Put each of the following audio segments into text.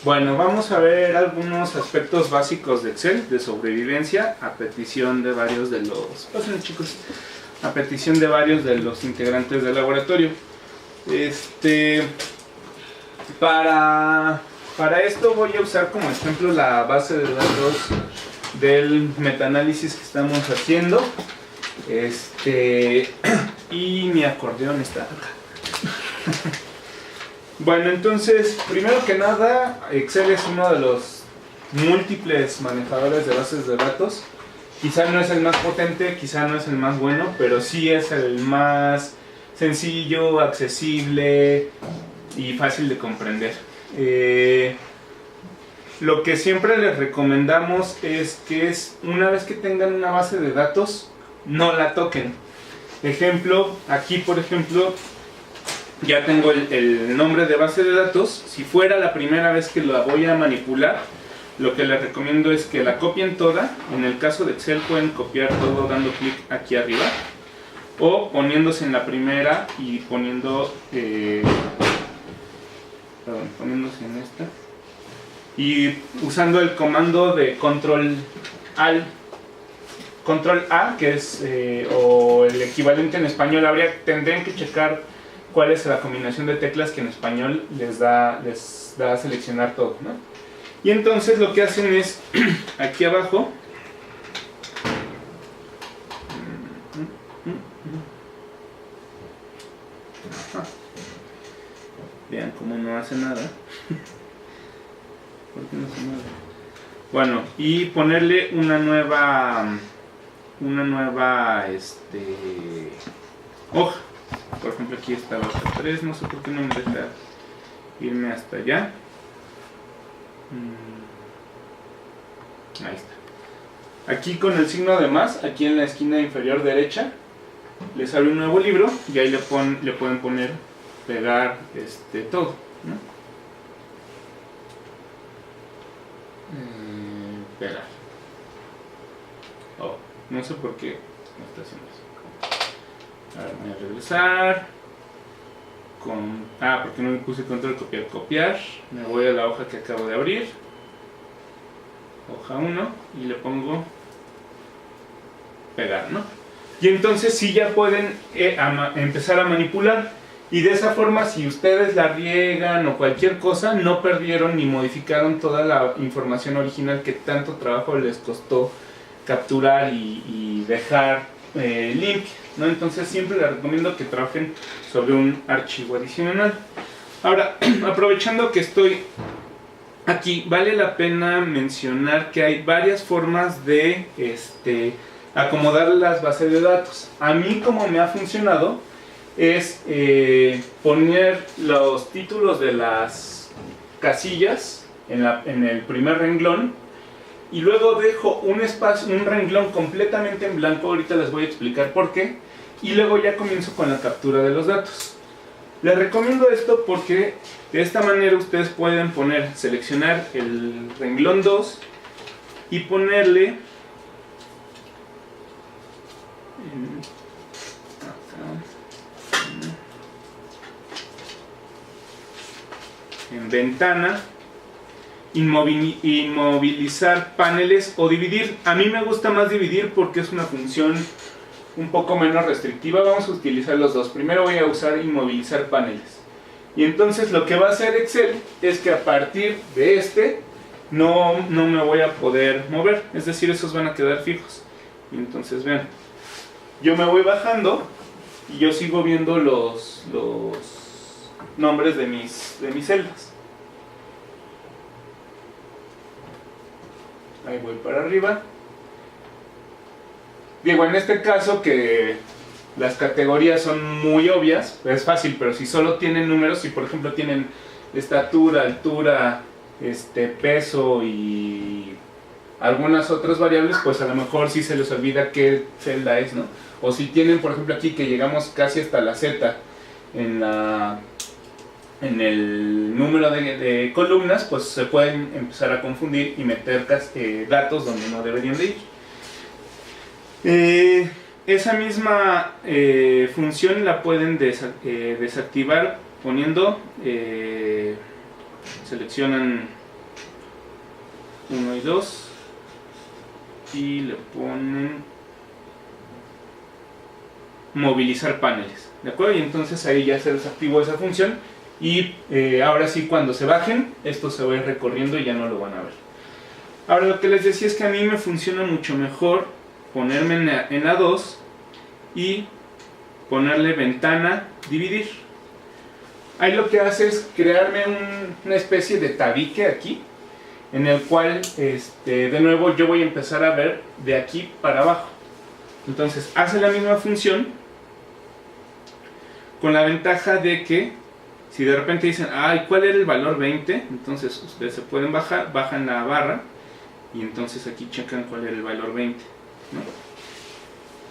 Bueno, vamos a ver algunos aspectos básicos de Excel, de sobrevivencia, a petición de varios de los... Pásenle, chicos. A petición de varios de los integrantes del laboratorio. Para esto voy a usar como ejemplo la base de datos del metaanálisis que estamos haciendo. Y mi acordeón está acá. Bueno, entonces, primero que nada, Excel es uno de los múltiples manejadores de bases de datos. Quizá no es el más potente, quizá no es el más bueno, pero sí es el más sencillo, accesible y fácil de comprender. Lo que siempre les recomendamos es que una vez que tengan una base de datos, no la toquen. Ejemplo, aquí por ejemplo, ya tengo el nombre de base de datos. Si fuera la primera vez que la voy a manipular, lo que les recomiendo es que la copien toda. En el caso de Excel pueden copiar todo dando clic aquí arriba, o poniéndose en la primera y poniéndose en esta y usando el comando de control A, que es o el equivalente en español. Tendrían que checar cuál es la combinación de teclas que en español les da a seleccionar todo, ¿no? Y entonces lo que hacen es aquí abajo vean cómo no hace nada. ¿Por qué no hace nada? Bueno, y ponerle una nueva hoja. Por ejemplo, aquí está la hoja 3, no sé por qué no me deja irme hasta allá. Ahí está. Aquí con el signo de más, aquí en la esquina inferior derecha, les abre un nuevo libro y ahí le pueden poner, pegar todo, ¿no? Pegar. Oh, no sé por qué no está haciendo eso. Ahora voy a regresar porque no le puse control copiar. Me voy a la hoja que acabo de abrir, hoja 1, y le pongo pegar, ¿no? Y entonces sí ya pueden empezar a manipular, y de esa forma, si ustedes la riegan o cualquier cosa, no perdieron ni modificaron toda la información original que tanto trabajo les costó capturar y dejar limpia, ¿no? Entonces siempre les recomiendo que trabajen sobre un archivo adicional. Ahora, aprovechando que estoy aquí, vale la pena mencionar que hay varias formas de acomodar las bases de datos. A mí, como me ha funcionado, es poner los títulos de las casillas en el primer renglón, y luego dejo un renglón completamente en blanco. Ahorita les voy a explicar por qué, y luego ya comienzo con la captura de los datos. Les recomiendo esto porque de esta manera ustedes pueden seleccionar el renglón 2 y ponerle en ventana, inmovilizar paneles o dividir. A mí me gusta más dividir porque es una función un poco menos restrictiva. Vamos a utilizar los dos. Primero voy a usar inmovilizar paneles, y entonces lo que va a hacer Excel es que a partir de no me voy a poder mover, es decir, esos van a quedar fijos. Y entonces vean, yo me voy bajando y yo sigo viendo los nombres de mis celdas. Ahí voy para arriba. Digo, en este caso que las categorías son muy obvias, es fácil, pero si solo tienen números, si por ejemplo tienen estatura, altura, peso y algunas otras variables, pues a lo mejor sí se les olvida qué celda es, ¿no? O si tienen, por ejemplo, aquí que llegamos casi hasta la Z en el número de columnas, pues se pueden empezar a confundir y meter datos donde no deberían de ir. Esa misma función la pueden desactivar poniendo, seleccionan 1 y 2 y le ponen movilizar paneles, ¿de acuerdo? Y entonces ahí ya se desactivó esa función y ahora sí, cuando se bajen, esto se va a ir recorriendo y ya no lo van a ver. Ahora lo que les decía es que a mí me funciona mucho mejor ponerme en A2 y ponerle ventana, dividir. Ahí lo que hace es crearme una especie de tabique aquí, en el cual de nuevo yo voy a empezar a ver de aquí para abajo. Entonces hace la misma función, con la ventaja de que si de repente dicen, ay, ¿cuál era el valor 20? Entonces ustedes se pueden bajar, bajan la barra y entonces aquí checan cuál era el valor 20, ¿no?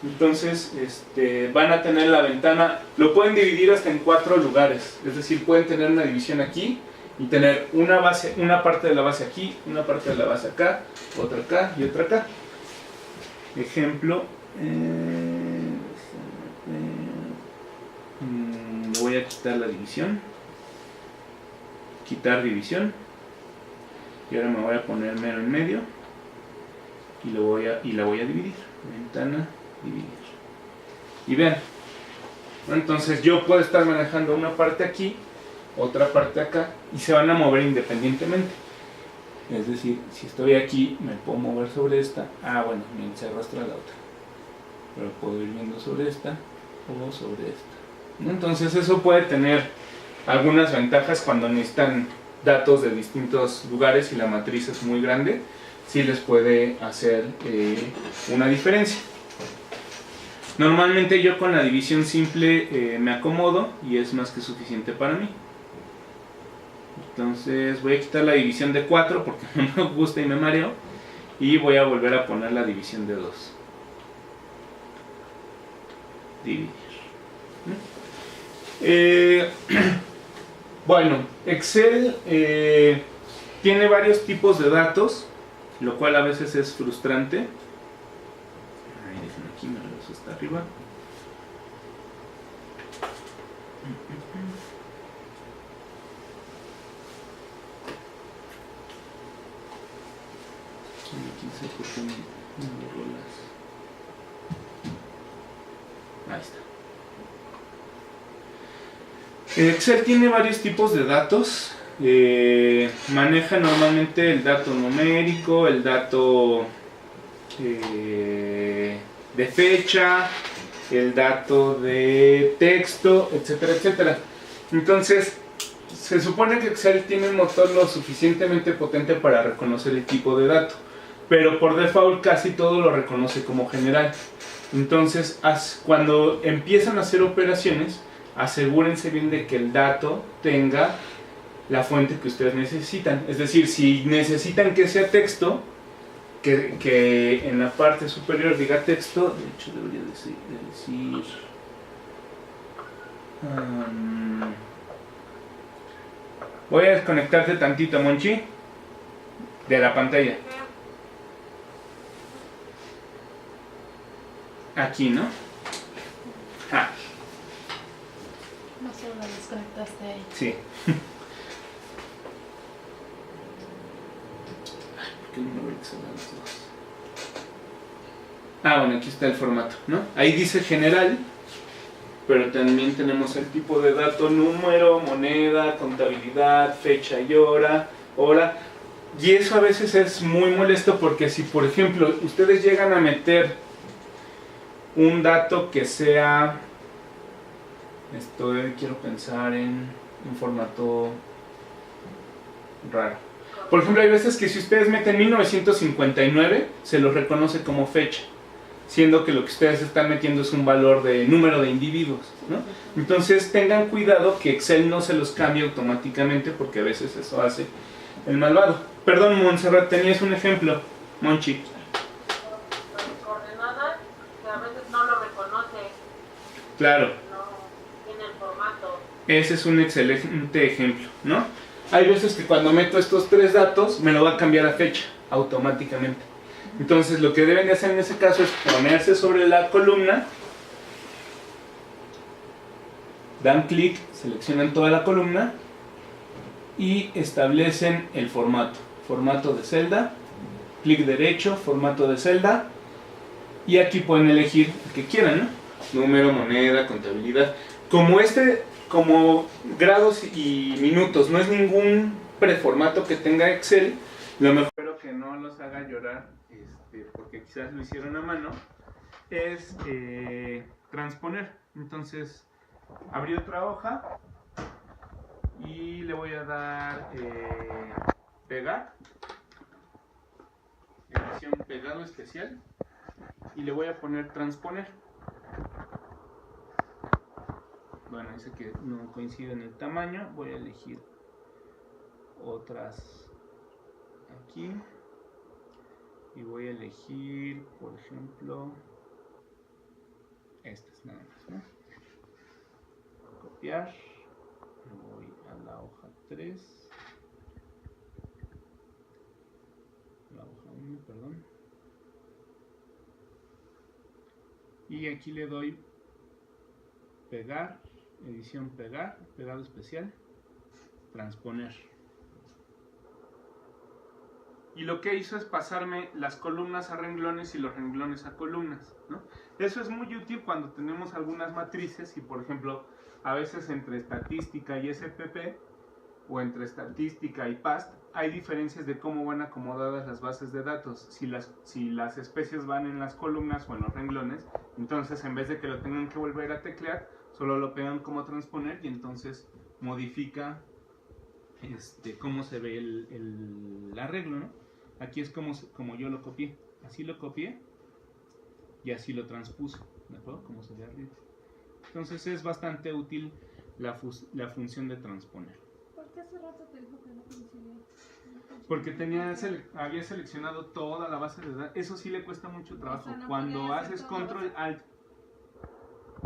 Entonces van a tener la ventana, lo pueden dividir hasta en 4 lugares, es decir, pueden tener una división aquí y tener una base, una parte de la base aquí, una parte de la base acá, otra acá y otra acá. Ejemplo, voy a quitar la división, quitar división, y ahora me voy a poner mero en medio y la voy a dividir, ventana, dividir. Y vean, entonces yo puedo estar manejando una parte aquí, otra parte acá, y se van a mover independientemente. Es decir, si estoy aquí, me puedo mover sobre esta. Bueno, se arrastra la otra, pero puedo ir viendo sobre esta o sobre esta. Entonces eso puede tener algunas ventajas cuando necesitan datos de distintos lugares y la matriz es muy grande. Sí les puede hacer una diferencia. Normalmente yo con la división simple me acomodo y es más que suficiente para mí. Entonces voy a quitar la división de 4 porque no me gusta y me mareo, y voy a volver a poner la división de 2. Dividir. Bueno, Excel tiene varios tipos de datos, lo cual a veces es frustrante. Ahí, déjenme aquí, me regreso hasta arriba. Ahí está. Excel tiene varios tipos de datos. Maneja normalmente el dato numérico, el dato de fecha, el dato de texto, etcétera, etcétera. Entonces, se supone que Excel tiene un motor lo suficientemente potente para reconocer el tipo de dato, pero por default casi todo lo reconoce como general. Entonces, cuando empiezan a hacer operaciones, asegúrense bien de que el dato tenga la fuente que ustedes necesitan. Es decir, si necesitan que sea texto, que en la parte superior diga texto. De hecho debería decir voy a desconectarte tantito, Monchi, de la pantalla. Aquí, ¿no? No solo la desconectaste ahí. Sí. ¿Por qué no me voy a exalar los dos? Bueno, aquí está el formato, ¿no? Ahí dice general, pero también tenemos el tipo de dato, número, moneda, contabilidad, fecha y hora. Y eso a veces es muy molesto porque si, por ejemplo, ustedes llegan a meter un dato que sea, quiero pensar en un formato raro. Por ejemplo, hay veces que si ustedes meten 1959, se los reconoce como fecha, siendo que lo que ustedes están metiendo es un valor de número de individuos, ¿no? Entonces tengan cuidado que Excel no se los cambie automáticamente, porque a veces eso hace el malvado. Perdón, Montserrat, tenías un ejemplo, Monchi. Coordenadas, que a veces no lo reconoce. Claro. No tiene el formato. Ese es un excelente ejemplo, ¿no? Hay veces que cuando meto estos 3 datos, me lo va a cambiar a fecha automáticamente. Entonces lo que deben de hacer en ese caso es ponerse sobre la columna, dan clic, seleccionan toda la columna y establecen el formato de celda, clic derecho, formato de celda, y aquí pueden elegir el que quieran, ¿no? Número, moneda, contabilidad. Como grados y minutos no es ningún preformato que tenga Excel, lo mejor, espero que no los haga llorar, porque quizás lo hicieron a mano, es transponer. Entonces, abrí otra hoja y le voy a dar pegar, edición pegado especial, y le voy a poner transponer. Bueno, dice que no coincide en el tamaño, voy a elegir otras aquí y voy a elegir, por ejemplo, estas nada más, ¿no? Copiar, voy a la hoja 3, la hoja 1, perdón, y aquí le doy pegar, edición pegar, pegado especial, transponer. Y lo que hizo es pasarme las columnas a renglones y los renglones a columnas, ¿no? Eso es muy útil cuando tenemos algunas matrices y, por ejemplo, a veces entre estadística y SPP o entre estadística y PAST hay diferencias de cómo van acomodadas las bases de datos. Si las especies van en las columnas o en los renglones, entonces en vez de que lo tengan que volver a teclear, solo lo pegan como transponer y entonces modifica cómo se ve el arreglo, ¿no? Aquí es como yo lo copié. Así lo copié y así lo transpuse, ¿de acuerdo? Como se ve arriba. Entonces es bastante útil la función de transponer. ¿Por qué hace rato te dijo que no coincidía? Porque había seleccionado toda la base de datos. Eso sí le cuesta mucho trabajo. O sea, no cuando podía haces hacer todo control eso. alt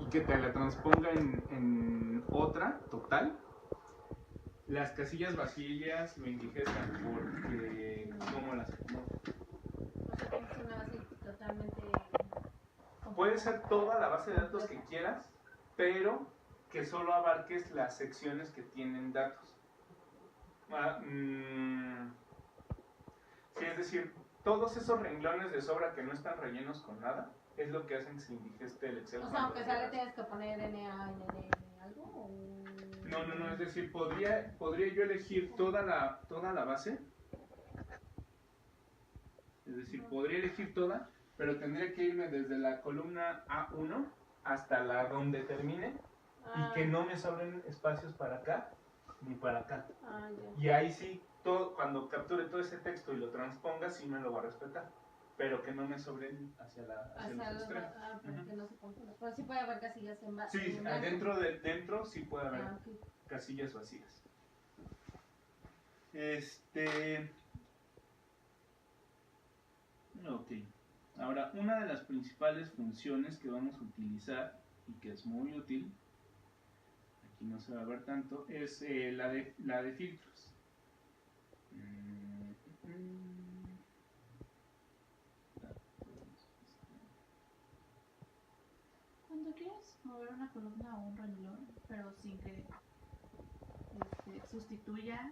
y que te la transponga en otra total, las casillas vacías lo indigestan porque cómo las acomodo. O sea, tienes una base totalmente... Puede ser toda la base de datos que quieras, pero que solo abarques las secciones que tienen datos. Sí, es decir, todos esos renglones de sobra que no están rellenos con nada, es lo que hacen que se indigeste el Excel. O sea, aunque sea le tienes que poner NA, NN, algo o... No, es decir, podría yo elegir toda la base. Es decir, podría elegir toda, pero tendría que irme desde la columna A1 hasta la donde termine y que no me sobren espacios para acá ni para acá. Ya. Y ahí sí, cuando capture todo ese texto y lo transponga, sí me lo va a respetar, pero que no me sobren hacia los extremos. Para que no se confunda. Pero sí puede haber casillas en base. Sí, dentro sí puede haber casillas vacías. Ok. Ahora, una de las principales funciones que vamos a utilizar y que es muy útil, aquí no se va a ver tanto, es la de filtros. Cuando quieres mover una columna o un renglón, pero sin que sustituya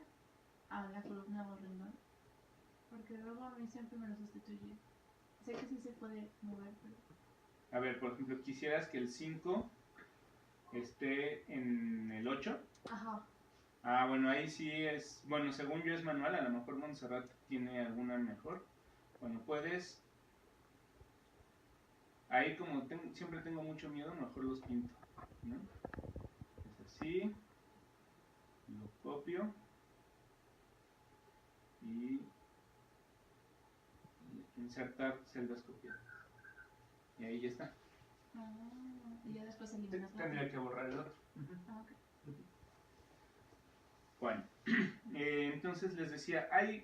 a la columna o renglón, porque luego a mí siempre me lo sustituye. Sé que sí se puede mover, pero... A ver, por ejemplo, quisieras que el 5 esté en el 8. Ajá. Bueno, ahí sí es, bueno, según yo es manual, a lo mejor Montserrat tiene alguna mejor. Bueno, puedes, ahí como siempre tengo mucho miedo, mejor los pinto, ¿no? Es así, lo copio y insertar celdas copiadas. Y ahí ya está. Y ya después eliminas. Tendría que borrar el otro. Okay. Bueno, entonces les decía, hay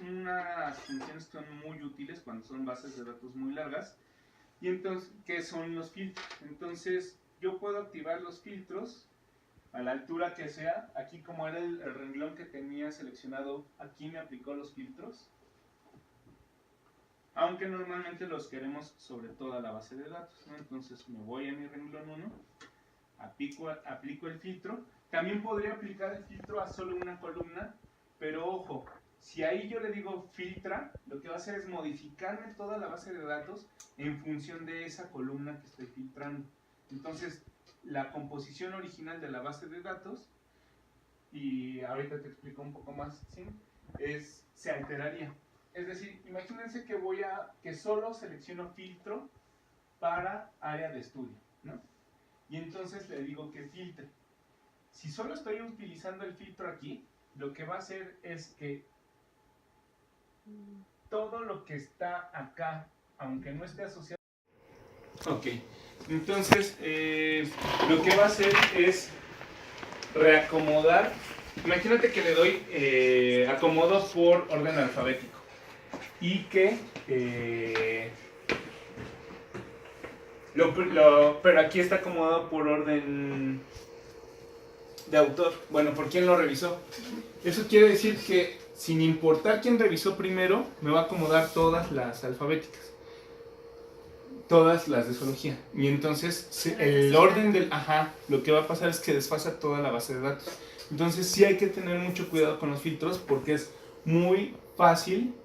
unas funciones que son muy útiles cuando son bases de datos muy largas, y entonces, ¿qué son los filtros? Entonces, yo puedo activar los filtros a la altura que sea. Aquí, como era el renglón que tenía seleccionado, aquí me aplicó los filtros, aunque normalmente los queremos sobre toda la base de datos, ¿no? Entonces me voy a mi renglón 1 aplico el filtro. También podría aplicar el filtro a solo una columna, pero ojo, si ahí yo le digo filtra, lo que va a hacer es modificarme toda la base de datos en función de esa columna que estoy filtrando. Entonces, la composición original de la base de datos, y ahorita te explico un poco más, ¿sí? Se alteraría. Es decir, imagínense que solo selecciono filtro para área de estudio, ¿no? Y entonces le digo que filtre. Si solo estoy utilizando el filtro aquí, lo que va a hacer es que todo lo que está acá, aunque no esté asociado... Ok, entonces lo que va a hacer es reacomodar. Imagínate que le doy acomodo por orden alfabético y que pero aquí está acomodado por orden de autor. Bueno, por quién lo revisó. Eso quiere decir que sin importar quién revisó primero, me va a acomodar todas las alfabéticas, todas las de zoología. Y entonces el orden del lo que va a pasar es que desfasa toda la base de datos. Entonces sí hay que tener mucho cuidado con los filtros, porque es muy fácil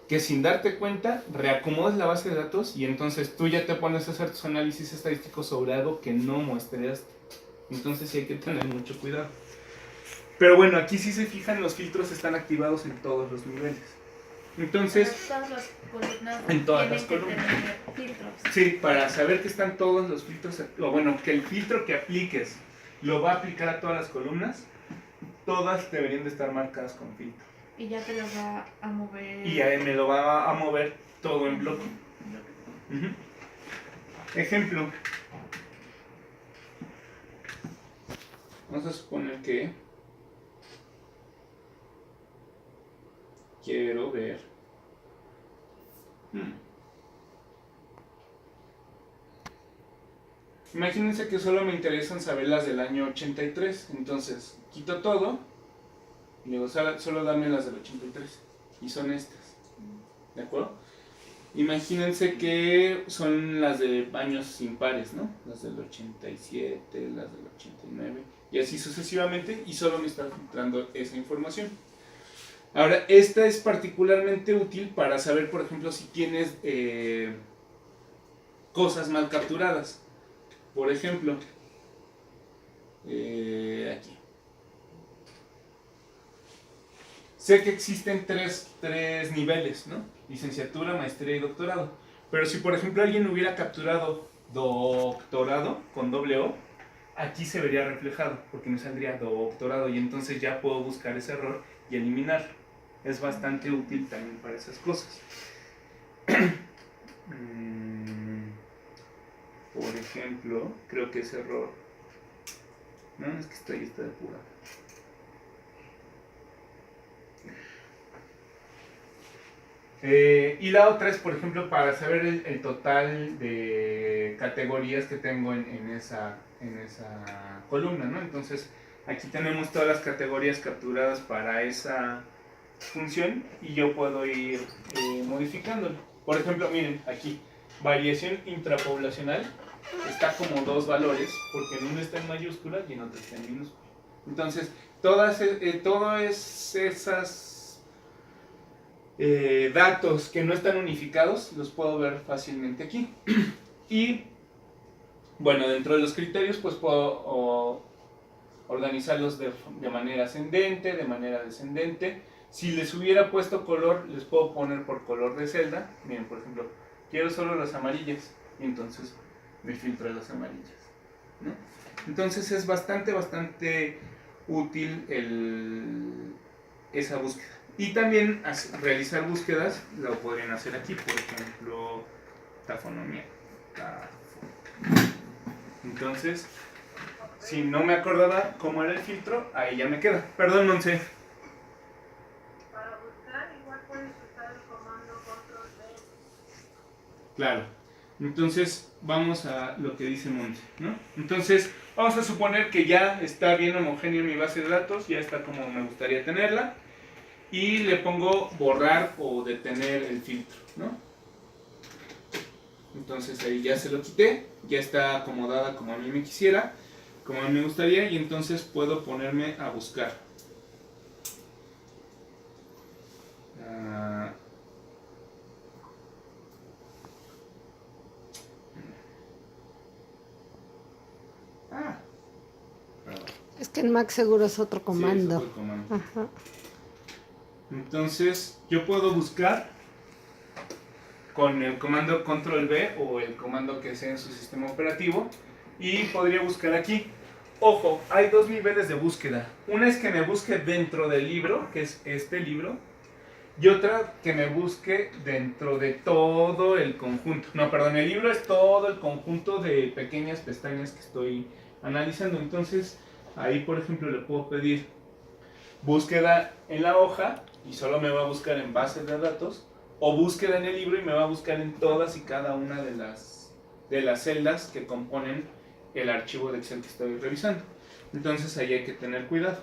que sin darte cuenta reacomodes la base de datos y entonces tú ya te pones a hacer tus análisis estadísticos sobre algo que no muestreaste. Entonces sí hay que tener mucho cuidado. Pero bueno, aquí si se fijan, los filtros están activados en todos los niveles. Entonces, todas las columnas en todas las tienen que columnas. tener filtros. Sí, para saber que están todos los filtros, o bueno, que el filtro que apliques lo va a aplicar a todas las columnas, todas deberían de estar marcadas con filtro. Y ya te lo va a mover. Y ahí me lo va a mover todo en bloque. Ejemplo. Vamos a suponer que quiero ver. Imagínense que solo me interesan saber las del año 83. Entonces, quito todo. Y digo, solo dame las del 83. Y son estas. ¿De acuerdo? Imagínense que son las de años impares, ¿no? Las del 87, las del 89. Y así sucesivamente. Y solo me está filtrando esa información. Ahora, esta es particularmente útil para saber, por ejemplo, si tienes cosas mal capturadas. Por ejemplo, aquí. Sé que existen tres niveles, ¿no? Licenciatura, maestría y doctorado. Pero si, por ejemplo, alguien hubiera capturado doctorado con doble O, aquí se vería reflejado, porque me saldría doctorado y entonces ya puedo buscar ese error y eliminarlo. Es bastante útil también para esas cosas. Por ejemplo, creo que ese error... No, es que está de pura. Y la otra es, por ejemplo, para saber el total de categorías que tengo en esa columna, ¿no? Entonces, aquí tenemos todas las categorías capturadas para esa función y yo puedo ir modificándolo. Por ejemplo, miren, aquí, variación intrapoblacional, está como dos valores, porque en uno está en mayúscula y en otro está en minúscula. Entonces, todas esas datos que no están unificados los puedo ver fácilmente aquí. Y bueno, dentro de los criterios pues puedo organizarlos de manera ascendente, de manera descendente. Si les hubiera puesto color, les puedo poner por color de celda. Miren, por ejemplo, quiero solo las amarillas y entonces me filtro las amarillas, ¿no? Entonces es bastante útil esa búsqueda. Y también realizar búsquedas lo podrían hacer aquí, por ejemplo, tafonomía. Entonces, si no me acordaba cómo era el filtro, ahí ya me queda. Perdón, Monse. Para buscar, igual puedes usar el comando control-V. Claro. Entonces, vamos a lo que dice Monse, ¿no? Entonces, vamos a suponer que ya está bien homogénea mi base de datos, ya está como me gustaría tenerla. Y le pongo borrar o detener el filtro, ¿no? Entonces ahí ya se lo quité, ya está acomodada como a mí me quisiera. como me gustaría y entonces puedo ponerme a buscar. Perdón. Es que en Mac seguro es otro Sí, comando. es otro comando. Ajá. Entonces yo puedo buscar con el comando control V o el comando que sea en su sistema operativo y podría buscar aquí. Ojo, hay dos niveles de búsqueda. Una es que me busque dentro del libro, que es este libro, y otra que me busque dentro de todo el conjunto. No, perdón, el libro es todo el conjunto de pequeñas pestañas que estoy analizando. Entonces, ahí por ejemplo le puedo pedir búsqueda en la hoja y solo me va a buscar en bases de datos, o búsqueda en el libro y me va a buscar en todas y cada una de las celdas que componen el archivo de Excel que estoy revisando. Entonces ahí hay que tener cuidado.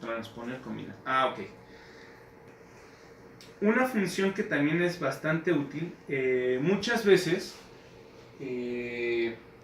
Transponer comida. Ok. Una función que también es bastante útil, muchas veces